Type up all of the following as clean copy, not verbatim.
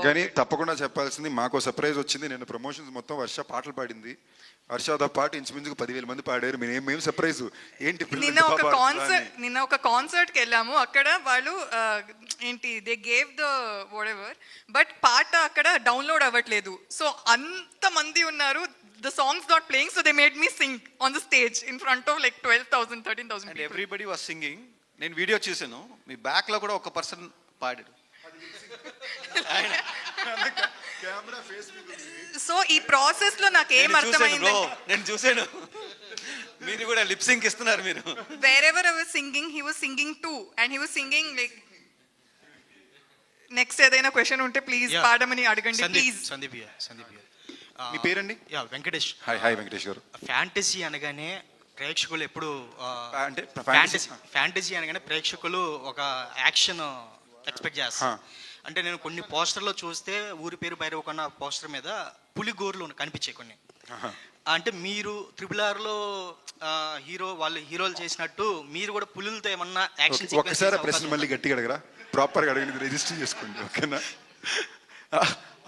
కానీ తప్పకుండా చెప్పాల్సింది, మాకు సర్ప్రైజ్ వచ్చింది. నేను ప్రమోషన్స్ మొత్తం వర్ష పాటలు పాడింది. వర్షతో పాటు ఇంచుమించుకు 10,000 మంది పాడారు. మేము సర్ప్రైజ్ ఏంటి నిన్న ఒక కాన్సర్ట్ కి వెళ్ళాము. అక్కడ వాళ్ళు ఏంటి they gave the what ever, but పాట అక్కడ డౌన్లోడ్ అవ్వట్లేదు. సో అంత మంది ఉన్నారు, the songs not playing, so they made me sing on the stage in front of like 12,000 13,000 people. And everybody was singing. నేను వీడియో చూసాను, మీ బ్యాక్ లో కూడా ఒక పర్సన్ పాడాడు. సో ఈ ప్రాసెస్ లో నాకు ఏం అర్థమైంది, నేను చూసాను మీరు కూడా లిప్ సింక్ ఇస్తున్నారు. మీరు wherever I was singing he was singing too, and he was singing like next ఏదైనా క్వశ్చన్ ఉంటే ప్లీజ్ పాడమని అడగండి ప్లీజ్. సందీప్ మీ పేరండి? వెంకటేష్. హాయ్ వెంకటేష్ గారు. ఫ్యాంటసీ అనగానే ప్రేక్షకులు ఎప్పుడు అంటే ఫ్యాంటసీ అనగానే ప్రేక్షకులు ఒక యాక్షన్ ఎక్స్పెక్ట్ చేస్తారు. అంటే నేను కొన్ని పోస్టర్లో చూస్తే ఊరి పేరు భైరవకొండ పోస్టర్ మీద పులి గోర్లు కనిపించాయి కొన్ని. అంటే మీరు RRRలో వాళ్ళు హీరోలు చేసినట్టు మీరు కూడా పులులతో ఏమన్నా యాక్షన్? ఒకసారి ప్రశ్న మళ్ళీ గట్టిగా అడగరా, ప్రాపర్గా అడగండి, రిజిస్టర్ చేసుకోండి ఓకేనా.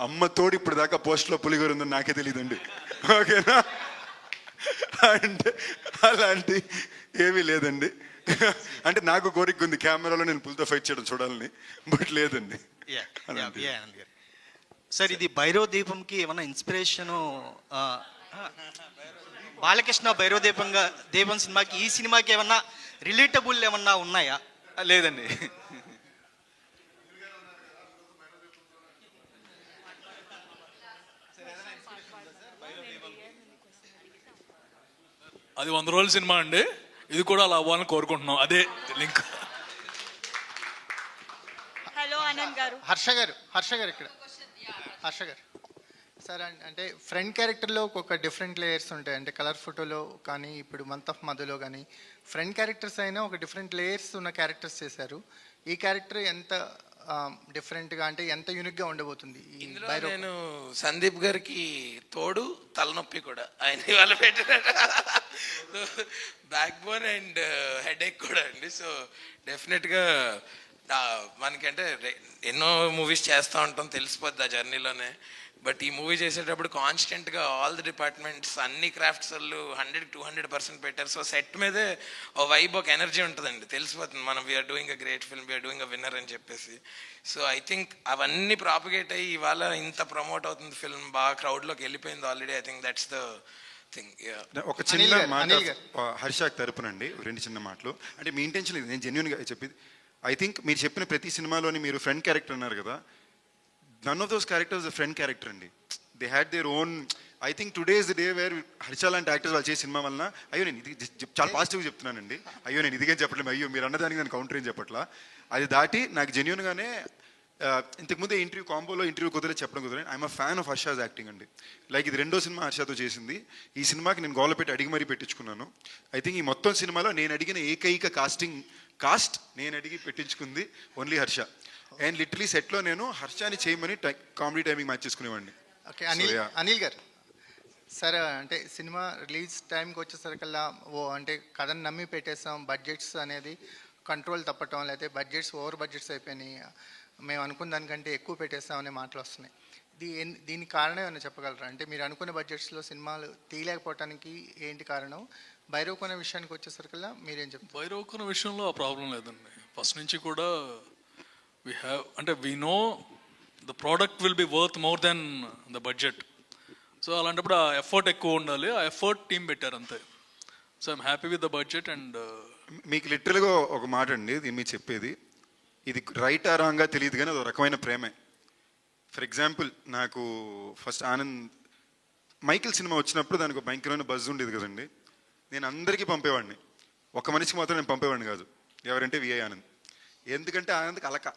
అమ్మ తోడు ఇప్పుడు దాకా పోస్ట్లో పులిగోరు ఉందని నాకే తెలియదండి ఓకేనా. అంటే అలాంటి ఏమీ లేదండి. అంటే నాకు కోరిక ఉంది కెమెరాలో నేను పులితో ఫైట్ చేయడం చూడాలని, బట్ లేదండి. సార్ ఇది భైరవ దీపంకి ఏమన్నా ఇన్స్పిరేషను? బాలకృష్ణ భైరవ దీపం సినిమాకి ఈ సినిమాకి ఏమన్నా రిలేటబుల్ ఏమన్నా ఉన్నాయా? లేదండి. అది 100 రోజుల సినిమా అండి, ఇది కూడా అలా అవ్వాలని కోరుకుంటున్నాం. అదే లింక్. హలో ఆనంద్ గారు. హర్ష గారు ఇక్కడ. హర్ష గారు సార్, అంటే ఫ్రంట్ క్యారెక్టర్లో ఒక డిఫరెంట్ లేయర్స్ ఉంటాయి. అంటే కలర్ ఫోటోలో కానీ ఇప్పుడు మంత్ ఆఫ్ మధులో కానీ ఫ్రంట్ క్యారెక్టర్స్ అయినా ఒక డిఫరెంట్ లేయర్స్ ఉన్న క్యారెక్టర్స్ చేశారు. ఈ క్యారెక్టర్ ఎంత డిఫరెంట్గా అంటే ఎంత యూనిక్గా ఉండబోతుంది? ఇందులో నేను సందీప్ గారికి తోడు తలనొప్పి కూడా ఆయన ఇవాళ పెట్టిన బ్యాక్ బోన్ అండ్ హెడేక్ కూడా అండి. సో డెఫినెట్గా మనకంటే ఎన్నో మూవీస్ చేస్తూ ఉంటాం, తెలిసిపోద్ది ఆ జర్నీలోనే. బట్ ఈ మూవీ చేసేటప్పుడు కాన్స్టెంట్గా ఆల్ ది డిపార్ట్మెంట్స్ అన్ని క్రాఫ్ట్స్ వాళ్ళు 100-200% పెట్టారు. సో సెట్ మీదే ఓ వైబ్, ఒక ఎనర్జీ ఉంటుందండి, తెలిసిపోతుంది మనం we're doing a great film, we're doing a winner అని చెప్పేసి. సో ఐ థింక్ అవన్నీ ప్రాపగేట్ అయ్యి ఇవాళ ఇంత ప్రమోట్ అవుతుంది ఫిల్మ్, బాగా క్రౌడ్లోకి వెళ్ళిపోయింది already. I think that's the thing. ఒక చిన్న మాట హర్షాకి తరపునండి, 2 చిన్న మాటలు. అంటే మీ ఇంటెన్షన్ ఇది, నేను జెన్యున్గా చెప్పేది. ఐ థింక్ మీరు చెప్పిన ప్రతి సినిమాలోని మీరు ఫ్రెండ్ క్యారెక్టర్ అన్నారు కదా, none of those characters friend character అండి. They had their own. I think today is the day where Harsha లాంటి యాక్టర్స్ వాళ్ళు చేసే సినిమా వలన, అయ్యో నేను ఇది చాలా పాజిటివ్గా చెప్తున్నానండి, అయ్యో నేను ఇదిగే చెప్పట్లేదు, అయ్యో మీరు అన్నదానికి నేను కౌంటర్ ఏం చెప్పట్లా, అది దాటి నాకు జెన్యున్గానే ఇంతకుముందే ఇంటర్వ్యూ చెప్పడం కుదరదు. I'm a fan of Harsha's acting అండి. లైక్ ఇది 2వ సినిమా హర్షతో చేసింది. ఈ సినిమాకి నేను గోల పెట్టి అడిగి మరీ పెట్టించుకున్నాను. ఐ థింక్ ఈ మొత్తం సినిమాలో నేను అడిగిన ఏకైక కాస్ట్ నేను అడిగి పెట్టించుకుంది ఓన్లీ హర్ష. అండ్ లిటరలీ సెట్లో నేను హర్షాని చేయమని కామెడీ టైమింగ్ మ్యాచ్ చేసుకునేవాడిని. ఓకే అనిల్ గారు సార్, అంటే సినిమా రిలీజ్ టైంకి వచ్చేసరికల్లా అంటే కథను నమ్మి పెట్టేసాం, బడ్జెట్స్ అనేది కంట్రోల్ తప్పటం, లేకపోతే ఓవర్ బడ్జెట్స్ అయిపోయినాయి, మేము అనుకున్న దానికంటే ఎక్కువ పెట్టేస్తాం అనే మాటలు వస్తున్నాయి. దీనికి కారణం ఏమైనా చెప్పగలరా? అంటే మీరు అనుకున్న బడ్జెట్స్లో సినిమాలు తీయలేకపోవటానికి ఏంటి కారణం? భైరవకొండ విషయానికి వచ్చేసరికల్లా మీరేం చెప్తారు? భైరవకొండ విషయంలో ఆ ప్రాబ్లం లేదండి. ఫస్ట్ నుంచి కూడా we know the product will be worth more than the budget. So అలాంటప్పుడు ఆ ఎఫర్ట్ ఎక్కువ ఉండాలి, ఆ ఎఫర్ట్ టీం పెట్టారు అంతే. So I'm happy with the budget. And మీకు లిటరల్గా ఒక మాట అండి, ఇది మీరు చెప్పేది ఇది రైట్ ఆ రాంగా తెలియదు కానీ అది ఒక రకమైన ప్రేమే. ఫర్ ఎగ్జాంపుల్ నాకు ఫస్ట్ మైకిల్ సినిమా వచ్చినప్పుడు దానికి ఒక భయంకరమైన బజ్ ఉండేది కదండి. నేను అందరికీ పంపేవాడిని, ఒక మనిషికి మాత్రం నేను పంపేవాడిని కాదు. ఎవరంటే విఐ ఆనంద్. ఎందుకంటే ఆనంద్కి అలక,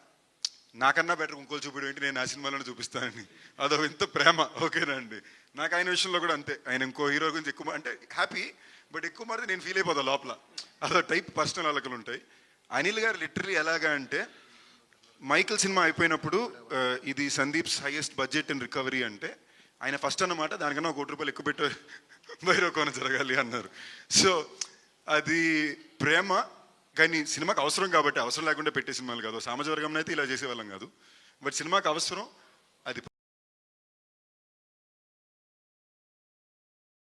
నాకన్నా బెటర్ ఇంకోలు చూపించడం ఏంటి, నేను ఆ సినిమాలోనే చూపిస్తానని, అదో ఎంత ప్రేమ. ఓకేనా అండి. నాకు ఆయన విషయంలో కూడా అంతే. ఆయన ఇంకో హీరో గురించి ఎక్కువ అంటే హ్యాపీ, బట్ ఎక్కువ మాత్రం నేను ఫీల్ అయిపోతాను లోపల. అదో టైప్ పర్సనల్ అలకలు ఉంటాయి. అనిల్ గారు లిటరలీ ఎలాగా అంటే, మైకిల్ సినిమా అయిపోయినప్పుడు ఇది Sandeep's highest budget and recovery అంటే, ఆయన ఫస్ట్ అన్నమాట దానికన్నా ₹1 కోటి ఎక్కువ పెట్టే భైరవకొండ జరగాలి అన్నారు. సో అది ప్రేమ, కానీ సినిమాకి అవసరం కాబట్టి, అవసరం లేకుండా పెట్టే సినిమాలు కాదు. సామాజిక వర్గంలో అయితే ఇలా చేసేవాళ్ళం కాదు, బట్ సినిమాకి అవసరం.